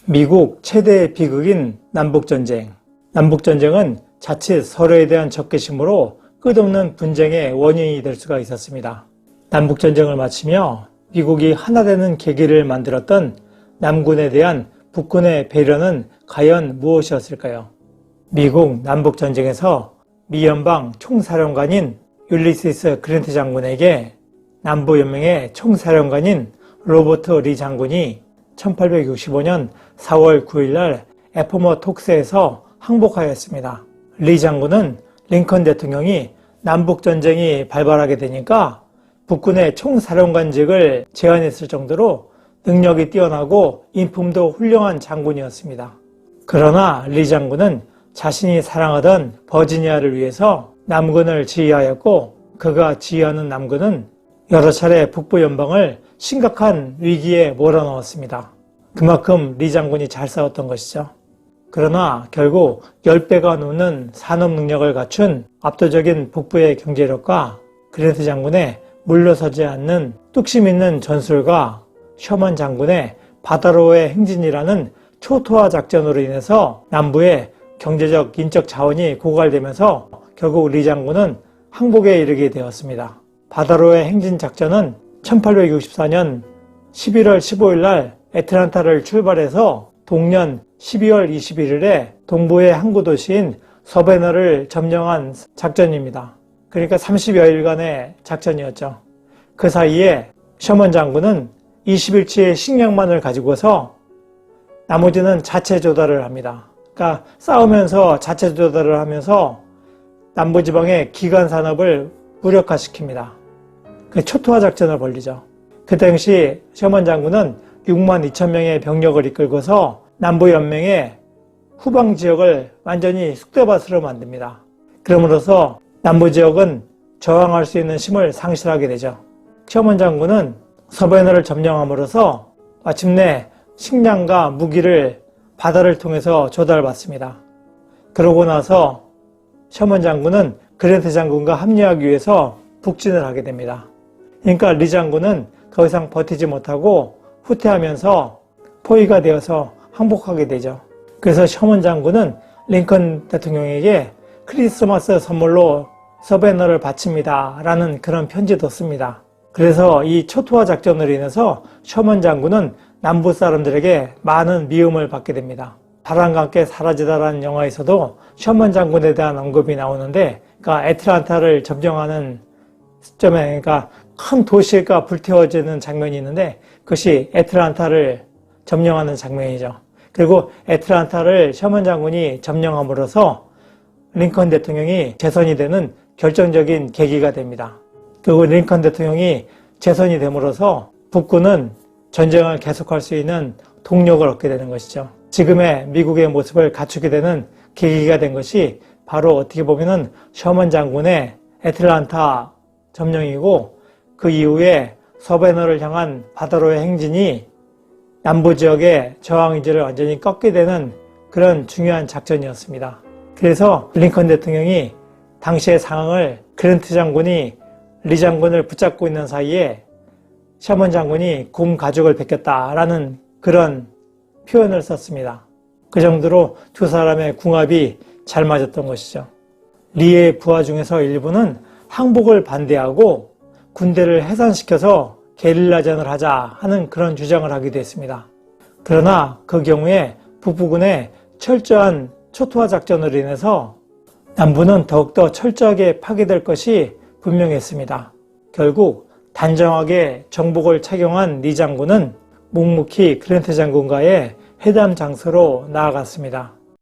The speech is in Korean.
미국 최대의 비극인 남북전쟁. 남북전쟁은 자칫 서로에 대한 적개심으로 끝없는 분쟁의 원인이 될 수가 있었습니다. 남북전쟁을 마치며 미국이 하나 되는 계기를 만들었던 남군에 대한 북군의 배려는 과연 무엇이었을까요? 미국 남북전쟁에서 미연방 총사령관인 율리시스 그랜트 장군에게 남부연맹의 총사령관인 로버트 리 장군이 1865년 4월 9일 날 애포머톡스에서 항복하였습니다. 리 장군은 링컨 대통령이 남북전쟁이 발발하게 되니까 북군의 총사령관직을 제안했을 정도로 능력이 뛰어나고 인품도 훌륭한 장군이었습니다. 그러나 리 장군은 자신이 사랑하던 버지니아를 위해서 남군을 지휘하였고, 그가 지휘하는 남군은 여러 차례 북부 연방을 심각한 위기에 몰아넣었습니다. 그만큼 리 장군이 잘 싸웠던 것이죠. 그러나 결국 10배가 넘는 산업 능력을 갖춘 압도적인 북부의 경제력과 그랜트 장군의 물러서지 않는 뚝심 있는 전술과 셔먼 장군의 바다로의 행진이라는 초토화 작전으로 인해서 남부의 경제적, 인적 자원이 고갈되면서 결국 리 장군은 항복에 이르게 되었습니다. 바다로의 행진 작전은 1864년 11월 15일 날 애틀란타를 출발해서 동년 12월 21일에 동부의 항구 도시인 서베너를 점령한 작전입니다. 그러니까 30여일간의 작전이었죠. 그 사이에 셔먼 장군은 20일치의 식량만을 가지고서 나머지는 자체 조달을 합니다. 그러니까 싸우면서 자체 조달을 하면서 남부지방의 기간 산업을 무력화시킵니다. 그 초토화 작전을 벌이죠. 그 당시 셔먼 장군은 6만 2천 명의 병력을 이끌고서 남부연맹의 후방 지역을 완전히 쑥대밭으로 만듭니다. 그러므로써 남부지역은 저항할 수 있는 힘을 상실하게 되죠. 셔먼 장군은 서베너를 점령함으로써 마침내 식량과 무기를 바다를 통해서 조달받습니다. 그러고 나서 셔먼 장군은 그랜트 장군과 합류하기 위해서 북진을 하게 됩니다. 그러니까 리 장군은 더 이상 버티지 못하고 후퇴하면서 포위가 되어서 항복하게 되죠. 그래서 셔먼 장군은 링컨 대통령에게 크리스마스 선물로 서베너를 바칩니다 라는 그런 편지도 씁니다. 그래서 이 초토화 작전으로 인해서 셔먼 장군은 남부 사람들에게 많은 미움을 받게 됩니다. 바람과 함께 사라지다라는 영화에서도 셔먼 장군에 대한 언급이 나오는데, 그러니까 애틀란타를 점령하는 시점에, 그러니까 큰 도시가 불태워지는 장면이 있는데 그것이 애틀란타를 점령하는 장면이죠. 그리고 애틀란타를 셔먼 장군이 점령함으로써 링컨 대통령이 재선이 되는 결정적인 계기가 됩니다. 그리고 링컨 대통령이 재선이 됨으로써 북군은 전쟁을 계속할 수 있는 동력을 얻게 되는 것이죠. 지금의 미국의 모습을 갖추게 되는 계기가 된 것이 바로 어떻게 보면은 셔먼 장군의 애틀란타 점령이고, 그 이후에 서베너를 향한 바다로의 행진이 남부 지역의 저항 의지를 완전히 꺾게 되는 그런 중요한 작전이었습니다. 그래서 링컨 대통령이 당시의 상황을 그랜트 장군이 리 장군을 붙잡고 있는 사이에 셔먼 장군이 곰 가죽을 벗겼다라는 그런 표현을 썼습니다. 그 정도로 두 사람의 궁합이 잘 맞았던 것이죠. 리의 부하 중에서 일부는 항복을 반대하고 군대를 해산시켜서 게릴라전을 하자 하는 그런 주장을 하기도 했습니다. 그러나 그 경우에 북부군의 철저한 초토화 작전으로 인해서 남부는 더욱더 철저하게 파괴될 것이 분명했습니다. 결국 단정하게 정복을 착용한 리 장군은 묵묵히 그랜트 장군과의 회담 장소로 나아갔습니다.